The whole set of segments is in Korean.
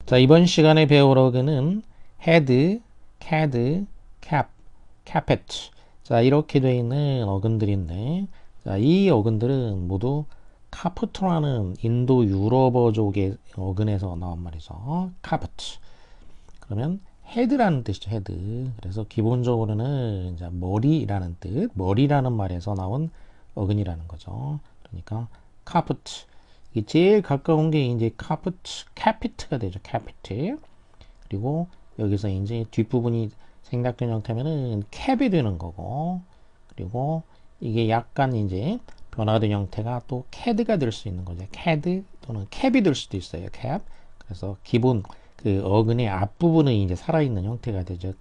자, 이번 시간에 배울 어근은 head, cad, cap, carpet. 자, 이렇게 되어 있는 어근들인데, 자, 이 어근들은 모두 카프트라는 인도 유럽어족의 어근에서 나온 말이죠. carpet. 그러면 head라는 뜻이죠. head. 그래서 기본적으로는 이제 머리라는 뜻, 머리라는 말에서 나온 어근이라는 거죠. 그러니까 carpet. 이게 제일 가까운 게 이제 carpet, capit가 되죠. capit. 그리고 여기서 이제 뒷부분이 생략된 형태면은 cap이 되는 거고, 그리고 이게 약간 이제 변화된 형태가 또 cad가 될 수 있는 거죠. cad 또는 cap이 될 수도 있어요. cap. 그래서 기본 그 어근의 앞부분은 이제 살아있는 형태가 되죠.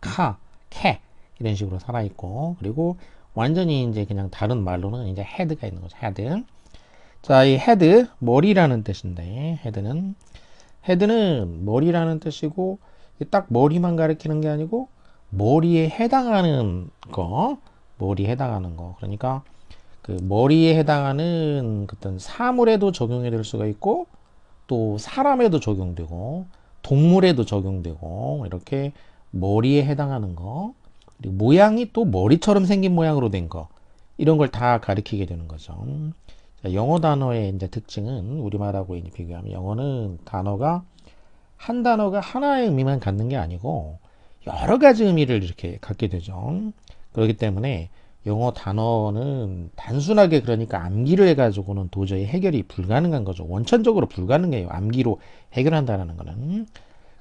캐 이런 식으로 살아있고, 그리고 완전히 이제 그냥 다른 말로는 이제 head가 있는 거죠. head. 자, 이 head 머리라는 뜻인데, 헤드는 머리라는 뜻이고, 딱 머리만 가리키는 게 아니고 머리에 해당하는 거, 머리에 해당하는 거. 그러니까 그 머리에 해당하는 어떤 사물에도 적용이 될 수가 있고, 또 사람에도 적용되고, 동물에도 적용되고, 이렇게 머리에 해당하는 거, 그리고 모양이 또 머리처럼 생긴 모양으로 된 거, 이런 걸 다 가리키게 되는 거죠. 자, 영어 단어의 이제 특징은 우리말하고 이제 비교하면, 영어는 한 단어가 하나의 의미만 갖는 게 아니고 여러 가지 의미를 이렇게 갖게 되죠. 그렇기 때문에 영어 단어는 단순하게, 그러니까 암기를 해가지고는 도저히 해결이 불가능한 거죠. 원천적으로 불가능해요. 암기로 해결한다는 거는.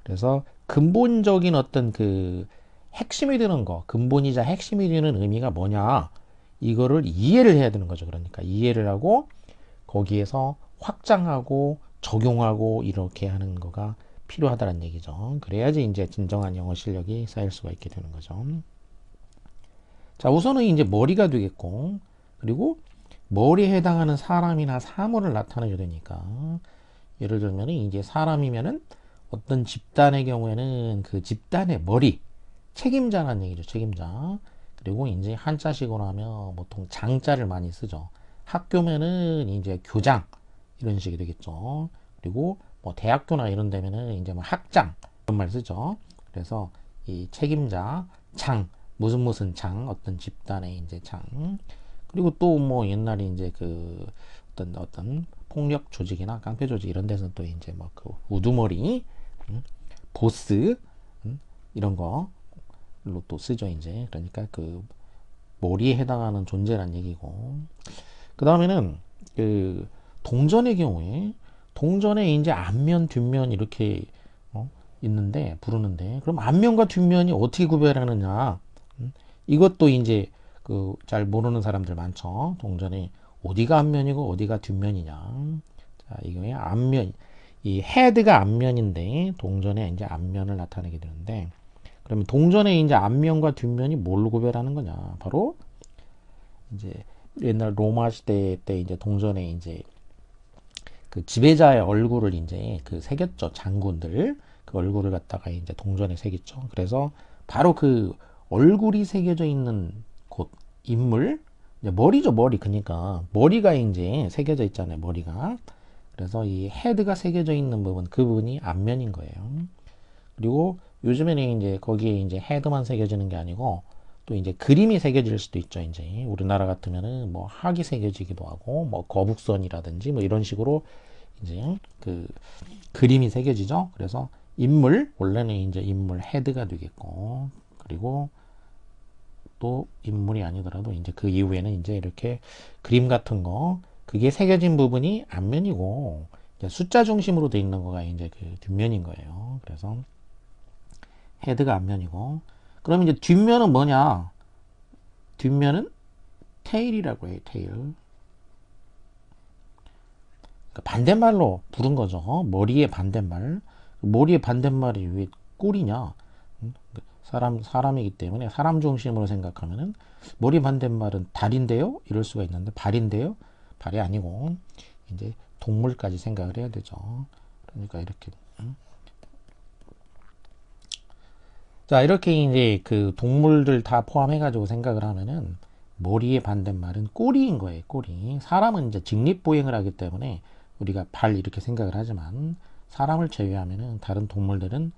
그래서 근본적인 어떤 그 핵심이 되는 거, 근본이자 핵심이 되는 의미가 뭐냐, 이거를 이해를 해야 되는 거죠. 그러니까 이해를 하고 거기에서 확장하고 적용하고 이렇게 하는 거가 필요하다는 얘기죠. 그래야지 이제 진정한 영어 실력이 쌓일 수가 있게 되는 거죠. 자, 우선은 이제 머리가 되겠고, 그리고 머리에 해당하는 사람이나 사물을 나타내야 되니까, 예를 들면 이제 사람이면은 어떤 집단의 경우에는 그 집단의 머리, 책임자라는 얘기죠. 책임자. 그리고 이제 한자식으로 하면 보통 장자를 많이 쓰죠. 학교면은 이제 교장 이런 식이 되겠죠. 그리고 뭐 대학교나 이런 데면은 이제 뭐 학장 이런 말 쓰죠. 그래서 이 책임자, 장, 무슨 장, 어떤 집단의 이제 장. 그리고 또 뭐 옛날에 이제 그 어떤 폭력 조직이나 깡패 조직 이런 데서는 또 이제 뭐 그 우두머리, 보스, 이런 거로 또 쓰죠. 이제 그러니까 그 머리에 해당하는 존재란 얘기고, 그 다음에는 그 동전의 경우에, 동전에 이제 앞면 뒷면 이렇게 있는데 부르는데, 그럼 앞면과 뒷면이 어떻게 구별하느냐, 이것도 이제 그 잘 모르는 사람들 많죠. 동전에 어디가 앞면이고 어디가 뒷면이냐. 자, 이거의 앞면, 이 헤드가 앞면인데 동전에 이제 앞면을 나타내게 되는데, 그러면 동전의 이제 앞면과 뒷면이 뭘로 구별하는 거냐? 바로 이제 옛날 로마 시대 때 이제 동전에 이제 그 지배자의 얼굴을 이제 그 새겼죠. 장군들 그 얼굴을 갖다가 이제 동전에 새겼죠. 그래서 바로 그 얼굴이 새겨져 있는 곳, 인물, 이제 머리죠. 머리. 그러니까 머리가 이제 새겨져 있잖아요. 머리가. 그래서 이 헤드가 새겨져 있는 부분, 그 부분이 앞면인 거예요. 그리고 요즘에는 이제 거기에 이제 헤드만 새겨지는 게 아니고 또 이제 그림이 새겨질 수도 있죠. 이제 우리나라 같으면은 뭐 학이 새겨지기도 하고, 뭐 거북선이라든지 뭐 이런 식으로 이제 그 그림이 새겨지죠. 그래서 인물, 원래는 이제 인물 헤드가 되겠고, 그리고 또 인물이 아니더라도 이제 그 이후에는 이제 이렇게 그림 같은 거, 그게 새겨진 부분이 앞면이고, 이제 숫자 중심으로 돼 있는 거가 이제 그 뒷면인 거예요. 그래서 헤드가 앞면이고, 그럼 이제 뒷면은 뭐냐? 뒷면은 테일이라고 해요. 테일. 그러니까 반대말로 부른 거죠. 머리의 반대말. 머리의 반대말이 왜 꼴이냐? 사람이기 때문에 사람 중심으로 생각하면은 머리 반대말은 달인데요? 이럴 수가 있는데, 발인데요? 발이 아니고 이제 동물까지 생각을 해야 되죠. 그러니까 이렇게. 자, 이렇게 이제 그 동물들 다 포함해가지고 생각을 하면은 머리의 반대말은 꼬리인 거예요. 꼬리. 사람은 이제 직립보행을 하기 때문에 우리가 발 이렇게 생각을 하지만, 사람을 제외하면은 다른 동물들은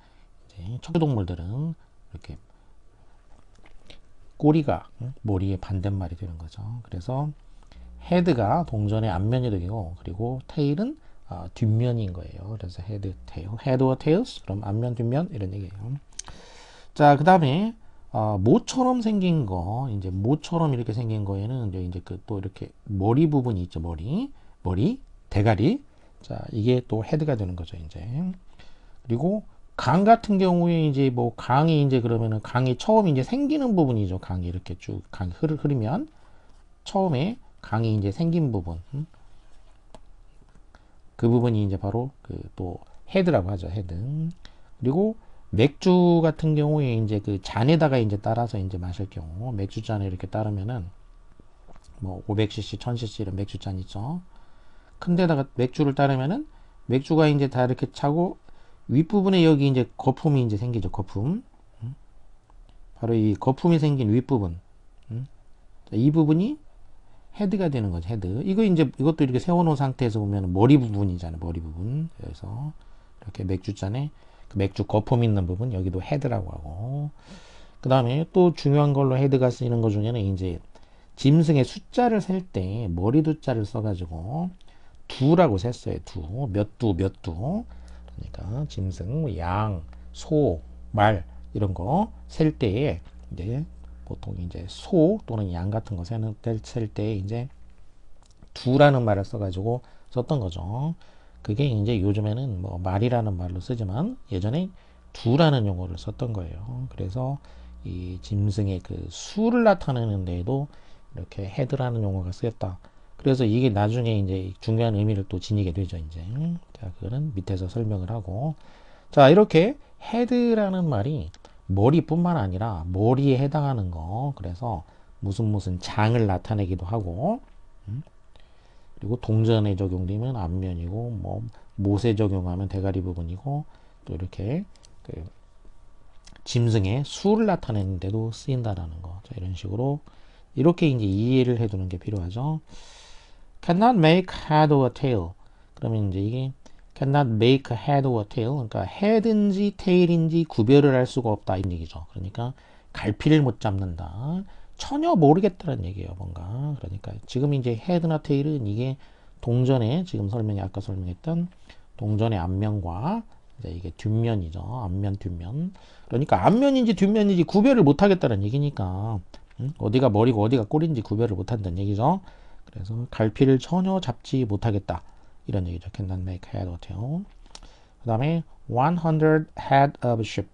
이제 척추동물들은 이렇게 꼬리가 머리의 반대말이 되는 거죠. 그래서 헤드가 동전의 앞면이 되고 그리고 테일은 뒷면인 거예요. 그래서 헤드, 테일, 헤드 or tails 그럼 앞면, 뒷면 이런 얘기예요. 자, 그 다음에 모처럼 생긴 거, 이제 모처럼 이렇게 생긴 거에는 이제 그 또 이렇게 머리 부분이 있죠. 머리, 대가리. 자, 이게 또 헤드가 되는 거죠. 이제 그리고 강 같은 경우에 이제 뭐 강이 이제 그러면은 강이 처음 이제 생기는 부분이죠. 강이 이렇게 쭉 강이 흐르면 처음에 강이 이제 생긴 부분, 그 부분이 이제 바로 그 또 헤드라고 하죠. 헤드. 그리고 맥주 같은 경우에 이제 그 잔에다가 이제 따라서 이제 마실 경우 맥주 잔에 이렇게 따르면은 뭐 500cc, 1000cc 이런 맥주 잔 있죠. 큰 데다가 맥주를 따르면은 맥주가 이제 다 이렇게 차고 윗부분에 여기 이제 거품이 이제 생기죠. 거품. 바로 이 거품이 생긴 윗부분. 이 부분이 헤드가 되는 거죠. 헤드. 이거 이제 이것도 이렇게 세워놓은 상태에서 보면 머리 부분이잖아요. 머리 부분. 그래서 이렇게 맥주잔에 그 맥주 거품 있는 부분 여기도 헤드라고 하고. 그 다음에 또 중요한 걸로 헤드가 쓰이는 것 중에는 이제 짐승의 숫자를 셀 때 머리 두자를 써가지고 두라고 셌어요. 몇 두. 그러니까 짐승, 뭐 양, 소, 말 이런 거 셀 때에 이제 보통 이제 소 또는 양 같은 거 셀 때 이제 두라는 말을 써가지고 썼던 거죠. 그게 이제 요즘에는 뭐 말이라는 말로 쓰지만 예전에 두라는 용어를 썼던 거예요. 그래서 이 짐승의 그 수를 나타내는 데에도 이렇게 헤드라는 용어가 쓰였다. 그래서 이게 나중에 이제 중요한 의미를 또 지니게 되죠, 이제. 자, 그거는 밑에서 설명을 하고. 자, 이렇게 헤드라는 말이 머리뿐만 아니라 머리에 해당하는 거. 그래서 무슨 장을 나타내기도 하고, 그리고 동전에 적용되면 앞면이고, 뭐, 못에 적용하면 대가리 부분이고, 또 이렇게 그 짐승의 수를 나타내는 데도 쓰인다라는 거. 자, 이런 식으로 이렇게 이제 이해를 해두는 게 필요하죠. cannot make head or tail. 그러면 이제 이게 cannot make head or tail. 그러니까 head인지 tail인지 구별을 할 수가 없다. 이 얘기죠. 그러니까 갈피를 못 잡는다. 전혀 모르겠다는 얘기예요. 뭔가. 그러니까 지금 이제 head나 tail은 이게 동전의 지금 아까 설명했던 동전의 앞면과 이제 이게 뒷면이죠. 앞면, 뒷면. 그러니까 앞면인지 뒷면인지 구별을 못 하겠다는 얘기니까 어디가 머리고 어디가 꼬리인지 구별을 못 한다는 얘기죠. 그래서 갈피를 전혀 잡지 못하겠다. 이런 얘기죠. Cannot make head or tail. 그 다음에 100 head of sheep.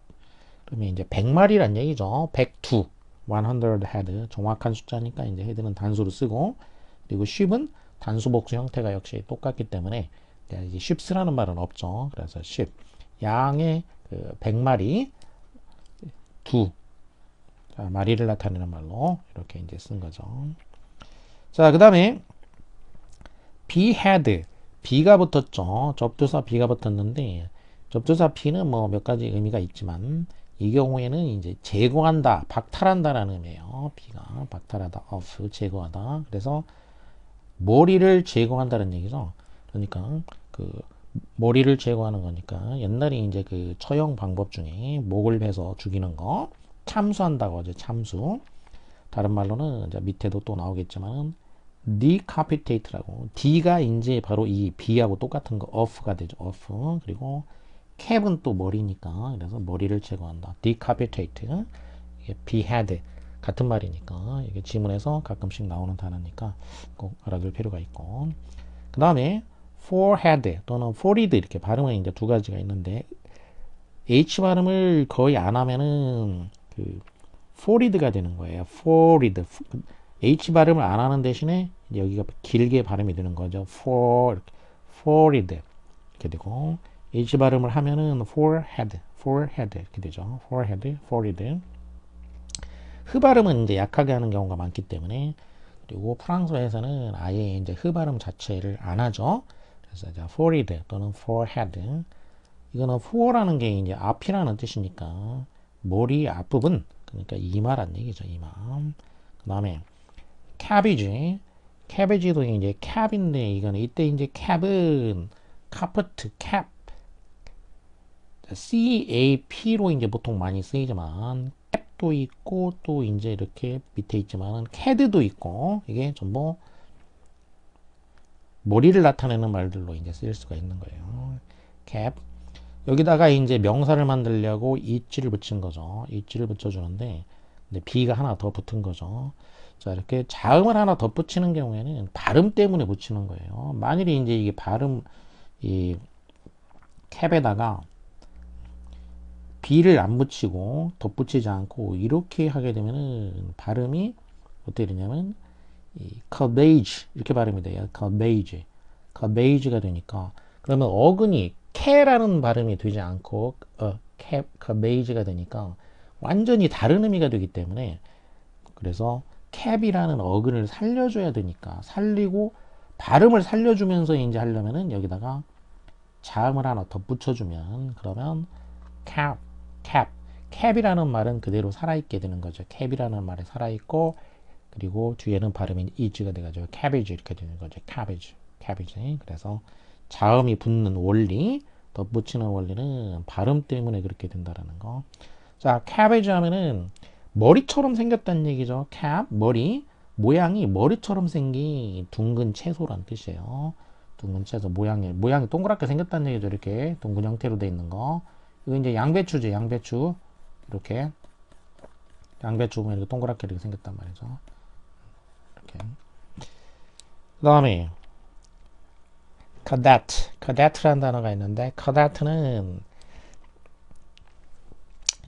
그러면 이제 100마리란 얘기죠. 102. 100 head. 정확한 숫자니까 이제 head는 단수로 쓰고, 그리고 sheep은 단수 복수 형태가 역시 똑같기 때문에 이제 sheeps라는 말은 없죠. 그래서 sheep. 양의 그 100마리, 두. 자, 마리를 나타내는 말로 이렇게 이제 쓴 거죠. 자, 그 다음에 behead. B가 붙었죠. 접두사 B가 붙었는데 접두사 B는 뭐 몇 가지 의미가 있지만 이 경우에는 이제 제거한다, 박탈한다라는 의미예요. B가 박탈하다, off 제거하다. 그래서 머리를 제거한다는 얘기죠. 그러니까 그 머리를 제거하는 거니까 옛날에 이제 그 처형 방법 중에 목을 베서 죽이는 거 참수한다고 하죠. 참수. 다른 말로는 이제 밑에도 또 나오겠지만 decapitate라고. D가 이제 바로 이 B하고 똑같은 거 off가 되죠. off. 그리고 cap은 또 머리니까 그래서 머리를 제거한다. decapitate. 이게 behead 같은 말이니까 이게 지문에서 가끔씩 나오는 단어니까 꼭 알아둘 필요가 있고. 그 다음에 forehead 또는 forehead 이렇게 발음은 이제 두 가지가 있는데 H 발음을 거의 안 하면은 그 forehead가 되는 거예요. forehead. H 발음을 안 하는 대신에 여기가 길게 발음이 되는 거죠. forehead 이렇게 되고 H 발음을 하면은 forehead 이렇게 되죠. forehead. 흐 발음은 이제 약하게 하는 경우가 많기 때문에 그리고 프랑스어에서는 아예 이제 흐 발음 자체를 안 하죠. 그래서 이제 forehead 또는 forehead. 이거는 fore라는 게 이제 앞이라는 뜻이니까 머리 앞부분 그러니까 이마란 얘기죠. 이마. 그 다음에 cabbage도 이제 cap인데 이거는 이때 이제 cap은 carpet cap CAP로 이제 보통 많이 쓰이지만 캡도 있고 또 이제 이렇게 밑에 있지만은 CAD도 있고 이게 전부 머리를 나타내는 말들로 이제 쓰일 수가 있는 거예요. cap 여기다가 이제 명사를 만들려고 it를 붙인 거죠. it를 붙여주는데 근데 b가 하나 더 붙은 거죠. 자 이렇게 자음을 하나 더 붙이는 경우에는 발음 때문에 붙이는 거예요. 만일에 이제 이게 발음 이 cap에다가 b를 안 붙이고 덧붙이지 않고 이렇게 하게 되면은 발음이 어떻게 되냐면 이 cabbage 이렇게 발음이 돼요. cabbage가 되니까 그러면 어근이 캐라는 발음이 되지 않고 cabbage가 되니까 완전히 다른 의미가 되기 때문에 그래서 cap이라는 어근을 살려줘야 되니까 살리고 발음을 살려주면서 이제 하려면은 여기다가 자음을 하나 덧붙여주면 그러면 cap, cap이라는 말은 그대로 살아있게 되는 거죠. cap이라는 말이 살아있고 그리고 뒤에는 발음이 is가 돼가지고 cabbage 이렇게 되는 거죠. cabbage. 그래서 자음이 붙는 원리, 덧붙이는 원리는 발음 때문에 그렇게 된다라는 거. 자, cabbage 하면은 머리처럼 생겼다는 얘기죠. cap, 머리. 모양이 머리처럼 생긴 둥근 채소란 뜻이에요. 둥근 채소 모양이 동그랗게 생겼다는 얘기죠. 이렇게 둥근 형태로 돼 있는 거. 이거 이제 양배추죠. 양배추. 이렇게 양배추 보면 이렇게 동그랗게 이렇게 생겼단 말이죠. 이렇게. 그 다음에 cadet라는 단어가 있는데 cadet는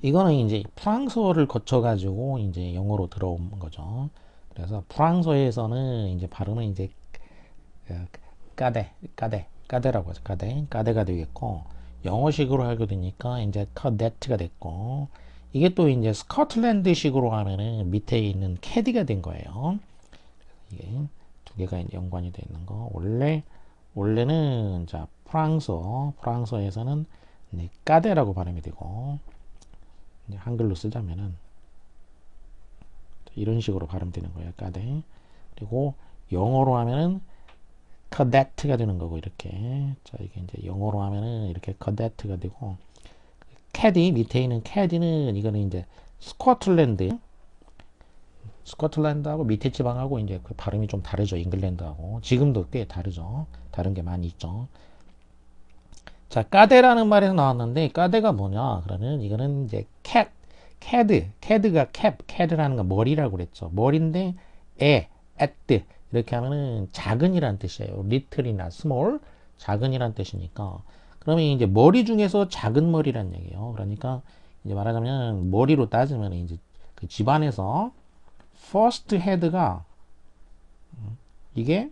이거는 이제 프랑스어를 거쳐 가지고 이제 영어로 들어온 거죠. 그래서 프랑스어에서는 이제 발음은 이제 까데라고 하죠. 까데가 되겠고 영어식으로 하게 되니까 이제 cadet가 됐고 이게 또 이제 스코틀랜드식으로 하면은 밑에 있는 캐디가 된 거예요. 이게 두 개가 이제 연관이 되어 있는 거. 원래는 자 프랑스어에서는 까데라고 발음이 되고 이제 한글로 쓰자면은 이런 식으로 발음되는 거예요. 까데. 그리고 영어로 하면은 cadet가 되는 거고 이렇게. 자 이게 이제 영어로 하면은 이렇게 cadet가 되고 캐디 밑에 있는 캐디는 이거는 이제 스코틀랜드하고 밑에 지방하고 이제 그 발음이 좀 다르죠. 잉글랜드하고 지금도 꽤 다르죠. 다른 게 많이 있죠. 자, 까데라는 말에서 나왔는데 까데가 뭐냐? 그러면 이거는 이제 캐드가 캐드라는 건 머리라고 그랬죠. 머리인데 이렇게 하면은 작은이란 뜻이에요. little이나 small 작은이란 뜻이니까 그러면 이제 머리 중에서 작은 머리란 얘기예요. 그러니까 이제 말하자면 머리로 따지면 이제 그 집안에서 first head가 이게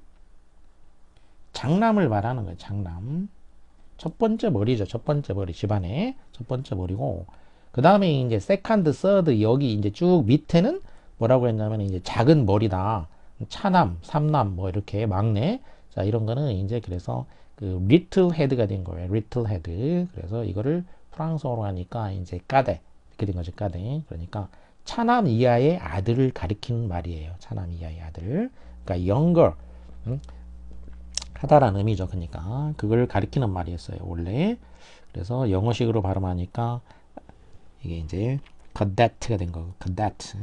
장남을 말하는 거예요. 장남. 첫 번째 머리죠. 첫 번째 머리. 집안에 첫 번째 머리고 그 다음에 이제 second, third 여기 이제 쭉 밑에는 뭐라고 했냐면 이제 작은 머리다. 차남, 삼남 뭐 이렇게 막내. 자, 이런 거는 이제 그래서 그 little head가 된 거예요. little head. 그래서 이거를 프랑스어로 하니까 이제 까데 이렇게 된 거죠. 까데. 그러니까 차남 이하의 아들을 가리키는 말이에요. 차남 이하의 아들. 그러니까 younger 하다라는 의미죠. 그러니까 그걸 가리키는 말이었어요. 원래. 그래서 영어식으로 발음하니까 이게 이제 cadet가 된 거고. cadet.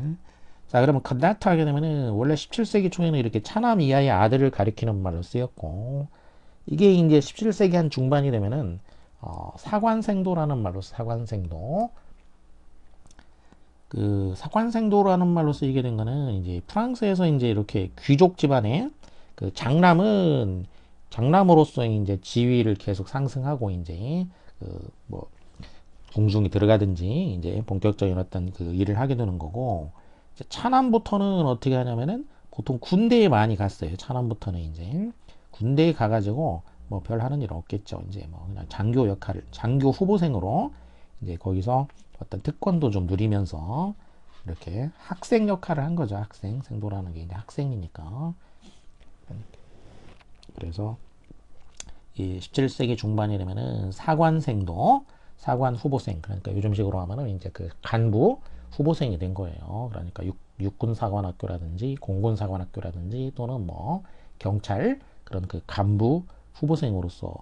자, 그러면 cadet 하게 되면은 원래 17세기 초에는 이렇게 차남 이하의 아들을 가리키는 말로 쓰였고 이게 이제 17세기 한 중반이 되면은 사관생도라는 말로 사관생도. 그 사관생도라는 말로 쓰이게 된 거는 이제 프랑스에서 이제 이렇게 귀족 집안의 그 장남으로서 이제 지위를 계속 상승하고 이제 그 뭐 궁중에 들어가든지 이제 본격적인 어떤 그 일을 하게 되는 거고 이제 차남부터는 어떻게 하냐면은 보통 군대에 많이 갔어요. 차남부터는 이제 군대에 가가지고 뭐 별 하는 일 없겠죠. 이제 뭐 그냥 장교 후보생으로 이제 거기서 어떤 특권도 좀 누리면서 이렇게 학생 역할을 한 거죠. 생도라는 게 이제 학생이니까. 그래서 이 17세기 중반이 되면은 사관 후보생, 그러니까 요즘식으로 하면은 이제 그 간부 후보생이 된 거예요. 그러니까 육군 사관학교라든지 공군 사관학교라든지 또는 뭐 경찰 그런 그 간부 후보생으로서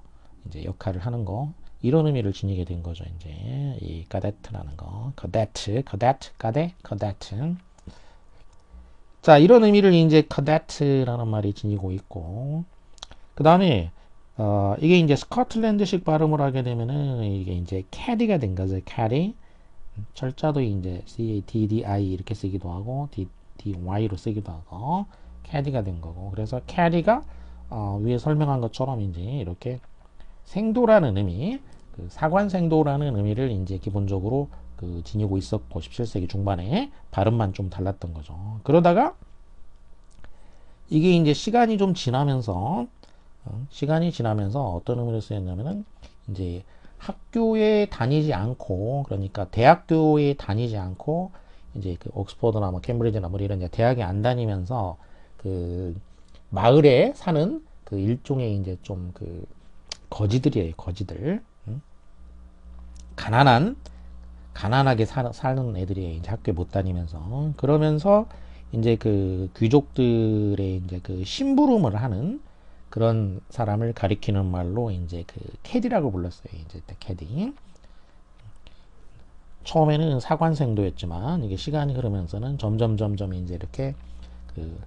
이제 역할을 하는 거. 이런 의미를 지니게 된 거죠. 이제 이 가데트라는 거, 가데트. 자, 이런 의미를 이제 가데트라는 말이 지니고 있고, 그 다음에 이게 이제 스코틀랜드식 발음을 하게 되면은 이게 이제 캐디가 된 거죠. 캐디. 철자도 이제 CATDI 이렇게 쓰기도 하고 DY로 쓰기도 하고 캐디가 된 거고, 그래서 캐디가 위에 설명한 것처럼 이제 이렇게 생도라는 의미, 그 사관생도라는 의미를 이제 기본적으로 그 지니고 있었고 17세기 중반에 발음만 좀 달랐던 거죠. 그러다가 이게 이제 시간이 지나면서 어떤 의미로 쓰였냐면은 이제 학교에 다니지 않고, 그러니까 대학교에 다니지 않고 이제 그 옥스퍼드나 뭐 캠브리지나 뭐 이런 이제 대학에 안 다니면서 그 마을에 사는 그 일종의 이제 좀 그 거지들이에요, 거지들. 가난한 가난하게 사는 애들이 이제 학교에 못 다니면서, 그러면서 이제 그 귀족들의 이제 그 심부름을 하는 그런 사람을 가리키는 말로 이제 그 캐디라고 불렀어요. 이제 캐디. 처음에는 사관생도였지만 이게 시간이 흐르면서는 점점 이제 이렇게 그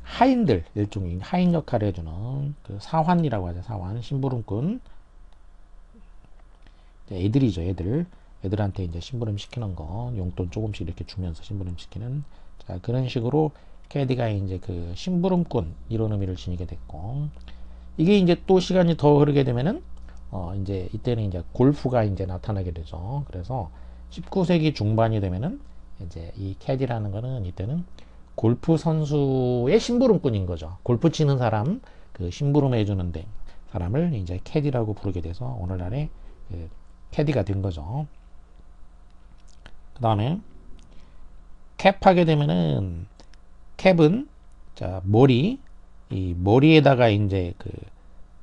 하인들, 일종의 하인 역할을 해주는 그 사환이라고 하죠. 사환, 심부름꾼. 애들이죠, 애들한테 이제 심부름 시키는 거, 용돈 조금씩 이렇게 주면서 심부름 시키는, 자, 그런 식으로 캐디가 이제 그 심부름꾼 이런 의미를 지니게 됐고, 이게 이제 또 시간이 더 흐르게 되면은 이제 이때는 이제 골프가 이제 나타나게 되죠. 그래서 19세기 중반이 되면은 이제 이 캐디라는 거는 이때는 골프 선수의 심부름꾼인 거죠. 골프 치는 사람, 그 심부름해 주는데 사람을 이제 캐디라고 부르게 돼서 오늘날의 그 캐디가 된 거죠. 그 다음에 캡하게 되면은, 캡은 자 이 머리에다가 이제 그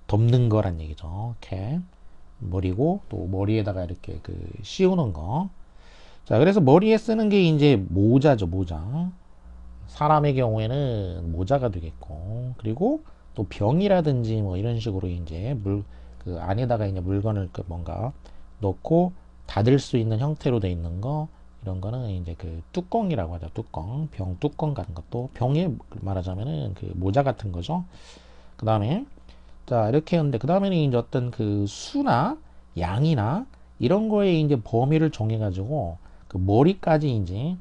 덮는 거란 얘기죠. 캡, 머리고 또 머리에다가 이렇게 그 씌우는 거. 자, 그래서 머리에 쓰는 게 이제 모자죠, 모자. 사람의 경우에는 모자가 되겠고, 그리고 또 병이라든지 뭐 이런 식으로 이제 그 안에다가 이제 물건을 그 뭔가 넣고 닫을 수 있는 형태로 돼 있는 거, 이런 거는 이제 그 뚜껑이라고 하죠. 뚜껑, 병 뚜껑 같은 것도 병에 말하자면은 그 모자 같은 거죠. 그 다음에 자, 이렇게 했는데 그 다음에는 이제 어떤 그 수나 양이나 이런 거에 이제 범위를 정해가지고 그 머리까지 이제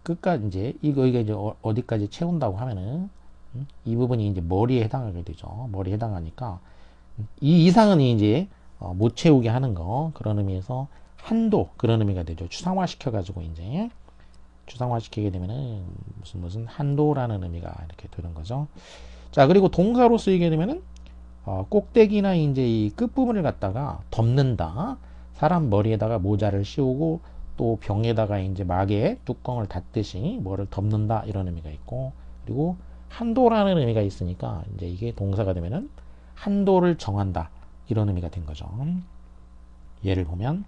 끝까지 이제 이거 이제 어디까지 채운다고 하면은 이 부분이 이제 머리에 해당하게 되죠. 머리에 해당하니까 이 이상은 이제 못 채우게 하는 거, 그런 의미에서 한도, 그런 의미가 되죠. 추상화 시켜가지고 이제 추상화 시키게 되면은 무슨 한도라는 의미가 이렇게 되는 거죠. 자, 그리고 동사로 쓰이게 되면은 꼭대기나 이제 이 끝부분을 갖다가 덮는다. 사람 머리에다가 모자를 씌우고 또 병에다가 이제 막에 뚜껑을 닫듯이 뭐를 덮는다, 이런 의미가 있고, 그리고 한도라는 의미가 있으니까 이제 이게 동사가 되면은 한도를 정한다, 이런 의미가 된 거죠. 예를 보면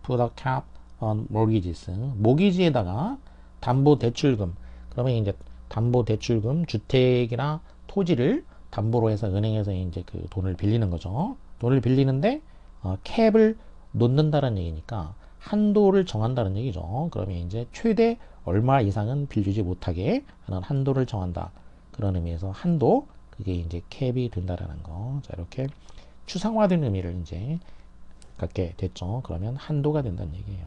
put a cap on mortgages, 모기지에다가 담보 대출금. 그러면 이제 담보 대출금, 주택이나 토지를 담보로 해서 은행에서 이제 그 돈을 빌리는 거죠. 돈을 빌리는데 캡을 놓는다는 얘기니까 한도를 정한다는 얘기죠. 그러면 이제 최대 얼마 이상은 빌리지 못하게 하는 한도를 정한다, 그런 의미에서 한도, 그게 이제 캡이 된다라는 거. 자, 이렇게 추상화된 의미를 이제 갖게 됐죠. 그러면 한도가 된다는 얘기예요.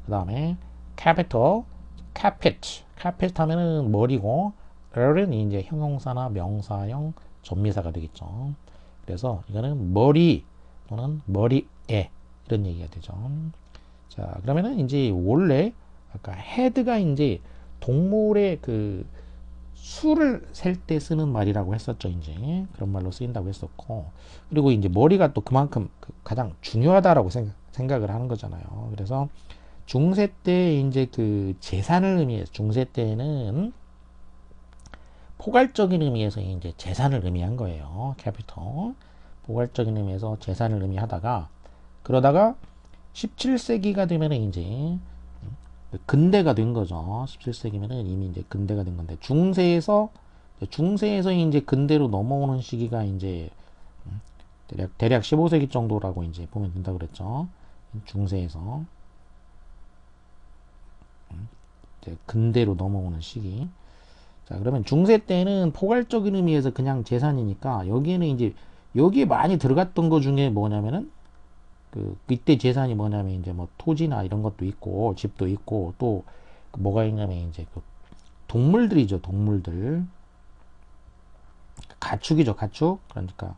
그 다음에 capital, capit 하면은 머리고, 을은 이제 형용사나 명사형 전미사가 되겠죠. 그래서 이거는 머리 또는 머리에, 이런 얘기가 되죠. 자, 그러면은 이제 원래 아까 헤드가 이제 동물의 그 수를 셀 때 쓰는 말이라고 했었죠. 이제 그런 말로 쓰인다고 했었고, 그리고 이제 머리가 또 그만큼 가장 중요하다라고 생각을 하는 거잖아요. 그래서 중세 때 이제 그 재산을 의미해서, 중세 때는 포괄적인 의미에서 이제 재산을 의미한 거예요. 캐피터. 포괄적인 의미에서 재산을 의미하다가, 그러다가 17세기가 되면 이제 근대가 된 거죠. 17세기면은 이미 이제 근대가 된 건데, 중세에서 이제 근대로 넘어오는 시기가 이제 대략 15세기 정도라고 이제 보면 된다 그랬죠. 중세에서 이제 근대로 넘어오는 시기. 자, 그러면 중세 때는 포괄적인 의미에서 그냥 재산이니까 여기에는 이제 여기에 많이 들어갔던 것 중에 뭐냐면은 이때 재산이 뭐냐면 이제 뭐 토지나 이런 것도 있고 집도 있고 또 뭐가 있냐면 이제 동물들이죠. 동물들. 가축이죠. 가축. 그러니까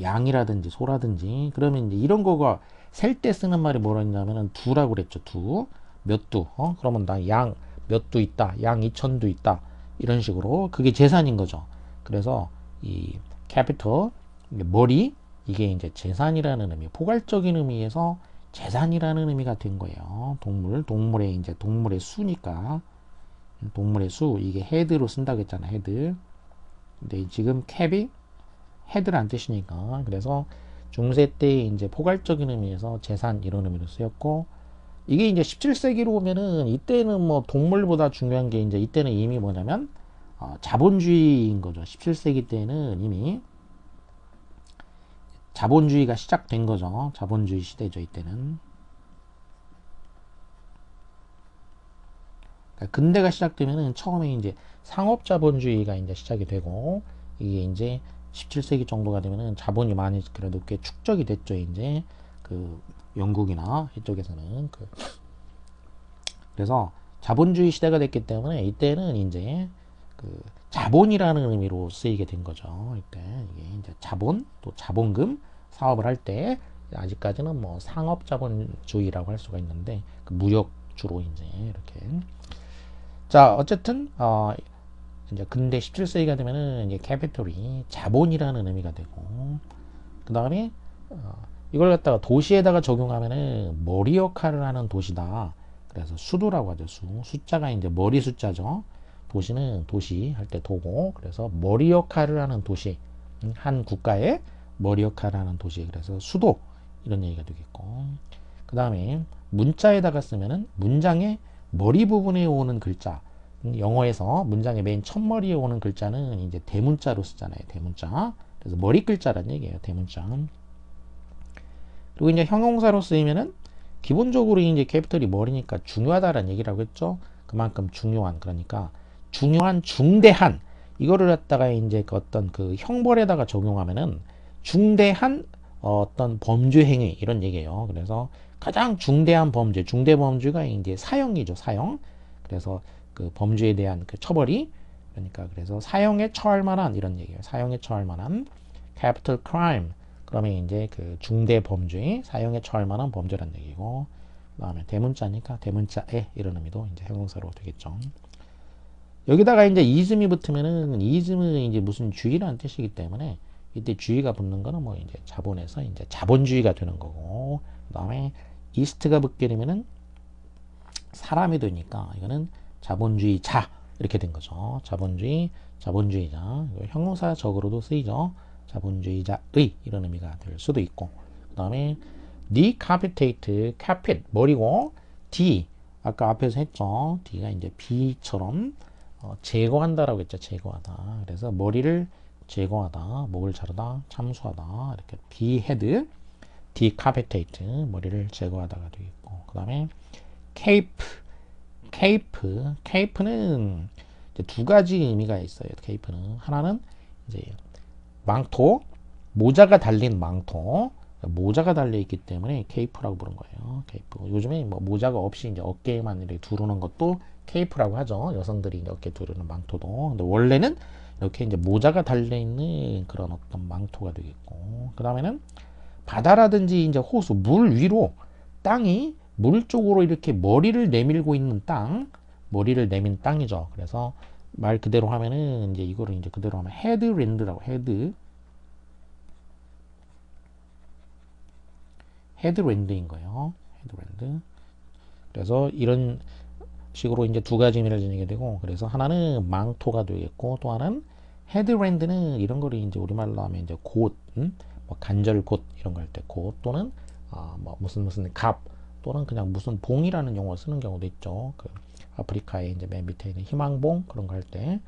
양이라든지 소라든지 그러면 이제 이런 거가 셀 때 쓰는 말이 뭐라 했냐면은 두라고 그랬죠. 두. 몇 두. 그러면 나 양 몇 두 있다. 양 2,000두 있다. 이런 식으로 그게 재산인 거죠. 그래서 이 캐피털 머리 이게 이제 재산이라는 의미, 포괄적인 의미에서 재산이라는 의미가 된 거예요. 동물의 이제 동물의 수니까 동물의 수 이게 헤드로 쓴다고 했잖아. 헤드. 근데 지금 캡이 헤드란 뜻이니까 그래서 중세 때 이제 포괄적인 의미에서 재산 이런 의미로 쓰였고 이게 이제 17세기로 오면은 이때는 뭐 동물보다 중요한 게 이제 이때는 이미 뭐냐면 자본주의인 거죠. 17세기 때는 이미 자본주의가 시작된 거죠. 자본주의 시대죠. 이때는. 그러니까 근대가 시작되면은 처음에 이제 상업자본주의가 이제 시작이 되고 이게 이제 17세기 정도가 되면은 자본이 많이 그래도 꽤 축적이 됐죠. 이제 영국이나 이쪽에서는 그래서 자본주의 시대가 됐기 때문에 이때는 이제 자본이라는 의미로 쓰이게 된 거죠. 이때 이게 이제 자본 또 자본금 사업을 할 때 아직까지는 뭐 상업자본주의라고 할 수가 있는데 무역 주로 이제 이렇게 자 어쨌든 이제 근대 17세기가 되면은 이제 캐피털이 자본이라는 의미가 되고 그 다음에 이걸 갖다가 도시에다가 적용하면은 머리 역할을 하는 도시다. 그래서 수도라고 하죠. 숫자가 이제 머리 숫자죠. 도시는 도시 할 때 도고 그래서 머리 역할을 하는 도시 한 국가의 머리 역할을 하는 도시 그래서 수도 이런 얘기가 되겠고 그 다음에 문자에다가 쓰면은 문장의 머리 부분에 오는 글자 영어에서 문장의 맨 첫머리에 오는 글자는 이제 대문자로 쓰잖아요. 대문자 그래서 머리 글자란 얘기예요. 대문자 그리고 이제 형용사로 쓰이면은 기본적으로 이제 캐피털이 머리니까 중요하다라는 얘기라고 했죠. 그만큼 중요한 그러니까 중요한 중대한 이거를 갖다가 이제 어떤 형벌에다가 적용하면은 중대한 어떤 범죄 행위 이런 얘기예요. 그래서 가장 중대한 범죄, 중대 범죄가 이제 사형이죠. 사형. 그래서 범죄에 대한 처벌이 그러니까 그래서 사형에 처할 만한 이런 얘기예요. 사형에 처할 만한 capital crime. 그러면 이제 중대 범죄, 사형에 처할 만한 범죄란 얘기고 그다음에 대문자니까 대문자에 이런 의미도 이제 형용사로 되겠죠. 여기다가 이제 이즘이 붙으면은 이즘은 이제 무슨 주의라는 뜻이기 때문에 이때 주의가 붙는 거는 뭐 이제 자본에서 이제 자본주의가 되는 거고 그다음에 이스트가 붙게 되면은 사람이 되니까 이거는 자본주의자 이렇게 된 거죠. 자본주의자 형용사적으로도 쓰이죠. 자본주의자의 이런 의미가 될 수도 있고 그 다음에 decapitate, capit 머리고 D 아까 앞에서 했죠. D가 이제 B처럼 제거한다라고 했죠. 제거하다. 그래서 머리를 제거하다, 목을 자르다, 참수하다 이렇게 behead, decapitate 머리를 제거하다가 되겠고 그 다음에 cape는 이제 두 가지 의미가 있어요. cape는 하나는 이제 망토, 모자가 달린 망토, 모자가 달려 있기 때문에 케이프라고 부른 거예요. 케이프. 요즘에 뭐 모자가 없이 이제 어깨에만 이렇게 두르는 것도 케이프라고 하죠. 여성들이 이제 어깨 두르는 망토도. 근데 원래는 이렇게 이제 모자가 달려 있는 그런 어떤 망토가 되겠고, 그 다음에는 바다라든지 이제 호수, 물 위로 땅이 물 쪽으로 이렇게 머리를 내밀고 있는 땅, 머리를 내민 땅이죠. 그래서 말 그대로 하면은 이제 이거를 이제 그대로 하면 헤드랜드라고 헤드랜드인 거예요. 헤드랜드. 그래서 이런 식으로 이제 두 가지 의미를 지니게 되고 그래서 하나는 망토가 되겠고 또 하나는 헤드랜드는 이런 거를 이제 우리말로 하면 이제 곶, 뭐 간절곶 이런 거 할 때 곶 또는 뭐 무슨 갑 또는 그냥 무슨 봉이라는 용어 쓰는 경우도 있죠. 아프리카에 이제 맨 밑에 있는 희망봉 그런 거 할 때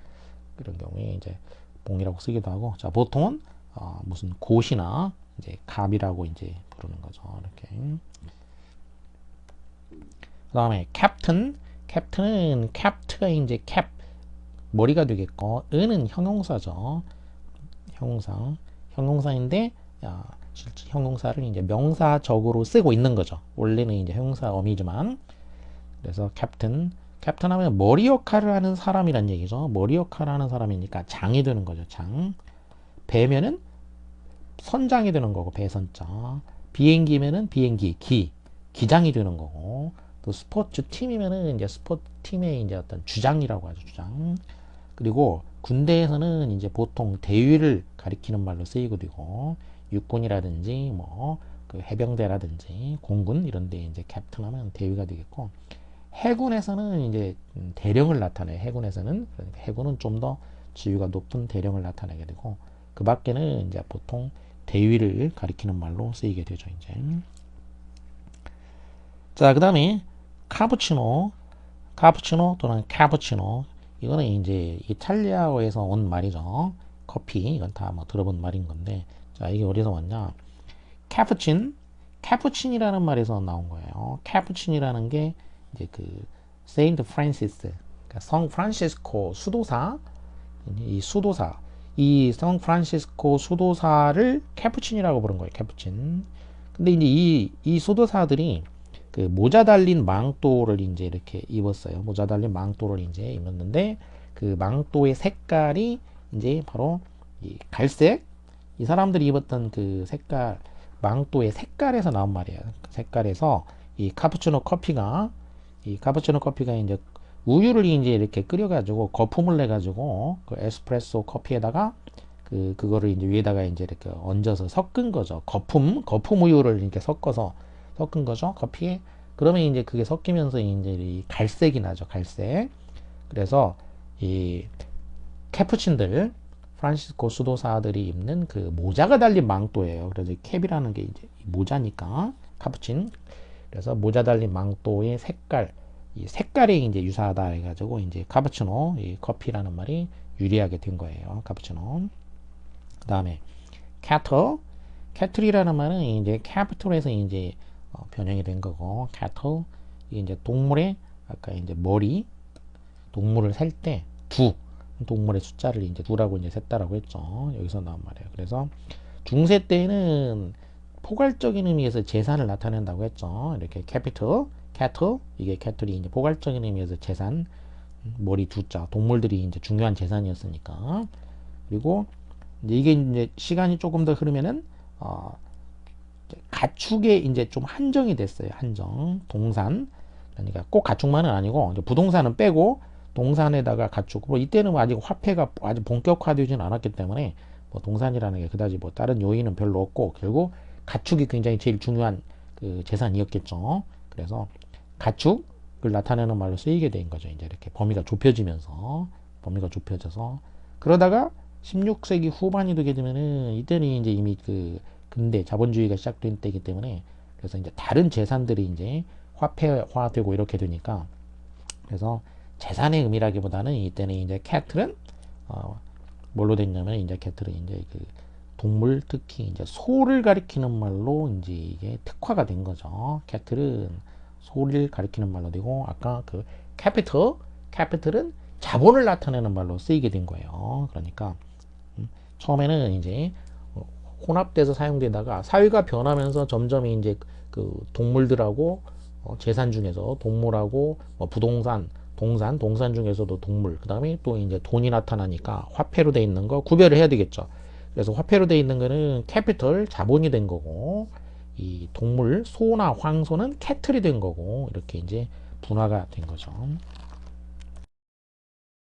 그런 경우에 이제 봉이라고 쓰기도 하고 자 보통은 무슨 곳이나 이제 갑이라고 이제 부르는 거죠. 이렇게. 그다음에 캡틴. 캡틴은 캡트가 이제 캡 머리가 되겠고, 은은 형용사죠. 형용사인데 실제 형용사를 이제 명사적으로 쓰고 있는 거죠. 원래는 이제 형용사 어미지만. 그래서 캡틴 하면 머리 역할을 하는 사람이란 얘기죠. 머리 역할을 하는 사람이니까 장이 되는 거죠. 장. 배면은 선장이 되는 거고, 배선자. 비행기면은 비행기 기장이 되는 거고, 또 스포츠 팀이면은 이제 스포츠 팀의 이제 어떤 주장이라고 하죠. 주장. 그리고 군대에서는 이제 보통 대위를 가리키는 말로 쓰이고 되고, 육군이라든지 뭐 그 해병대라든지 공군 이런 데 이제 캡틴 하면 대위가 되겠고, 해군에서는 이제 대령을 나타내. 해군에서는 그러니까 해군은 좀 더 지위가 높은 대령을 나타내게 되고, 그 밖에는 이제 보통 대위를 가리키는 말로 쓰이게 되죠. 이제. 자, 그 다음에 카푸치노 또는 카푸치노. 이거는 이제 이탈리아어에서 온 말이죠. 커피. 이건 다 뭐 들어본 말인 건데, 자, 이게 어디서 왔냐? 캐푸친이라는 말에서 나온 거예요. 캐푸친이라는 게 이제 그 세인트 프란시스, 그러니까 성 프란시스코 수도사, 이 성 프란시스코 수도사를 캐푸친이라고 부른 거예요. 캐푸친. 근데 이제 이 수도사들이 그 모자 달린 망토를 이제 이렇게 입었어요. 모자 달린 망토를 이제 입었는데, 그 망토의 색깔이 이제 바로 이 갈색. 이 사람들이 입었던 그 색깔, 망토의 색깔에서 나온 말이에요. 그 색깔에서 이 카푸치노 커피가 이제 우유를 이제 이렇게 끓여가지고 거품을 내가지고 그 에스프레소 커피에다가 그거를 이제 위에다가 이제 이렇게 얹어서 섞은 거죠. 거품 우유를 이렇게 섞은 거죠. 커피에. 그러면 이제 그게 섞이면서 이제 이 갈색이 나죠. 갈색. 그래서 이 캐푸친들, 프란시스코 수도사들이 입는 그 모자가 달린 망토예요. 그래서 캡이라는 게 이제 모자니까 카푸친. 그래서 모자 달린 망토의 색깔, 이 색깔이 이제 유사하다 해가지고 이제 카푸치노, 이 커피라는 말이 유리하게 된 거예요. 카푸치노. 그 다음에 캐틀이라는 말은 이제 캐피털에서 이제 변형이 된 거고, 캐틀. 이게 이제 동물의 아까 이제 머리, 동물을 셀 때 동물의 숫자를 이제 두라고 이제 셌다라고 했죠. 여기서 나온 말이에요. 그래서 중세 때는 포괄적인 의미에서 재산을 나타낸다고 했죠. 이렇게 캐피털, 이게 캐틀이 이제 포괄적인 의미에서 재산, 머리 두자, 동물들이 이제 중요한 재산이었으니까. 그리고 이게 이제 시간이 조금 더 흐르면은 가축에 이제 좀 한정이 됐어요. 한정. 동산. 그러니까 꼭 가축만은 아니고 이제 부동산은 빼고 동산에다가 가축. 뭐 이때는 아직 화폐가 아직 본격화되지는 않았기 때문에 뭐 동산이라는 게 그다지 뭐 다른 요인은 별로 없고, 결국 가축이 굉장히 제일 중요한 그 재산이었겠죠. 그래서 가축을 나타내는 말로 쓰이게 된 거죠. 이제 이렇게 범위가 좁혀져서 그러다가 16세기 후반이 되게 되면은 이때는 이제 이미 그 근대 자본주의가 시작된 때이기 때문에, 그래서 이제 다른 재산들이 이제 화폐화되고 이렇게 되니까, 그래서 재산의 의미라기보다는 이때는 이제 캐틀은 뭘로 됐냐면, 이제 캐틀은 이제 그 동물, 특히 이제 소를 가리키는 말로 이제 이게 특화가 된 거죠. 캐틀은 소를 가리키는 말로 되고, 아까 그 캐피털은 자본을 나타내는 말로 쓰이게 된 거예요. 그러니까 처음에는 이제 혼합돼서 사용되다가 사회가 변하면서 점점 이제 그 동물들하고 재산 중에서 동물하고 뭐 부동산, 동산 중에서도 동물, 그 다음에 또 이제 돈이 나타나니까 화폐로 돼 있는 거 구별을 해야 되겠죠. 그래서 화폐로 돼 있는 거는 캐피털, 자본이 된 거고, 이 동물, 소나 황소는 캐틀이 된 거고, 이렇게 이제 분화가 된 거죠.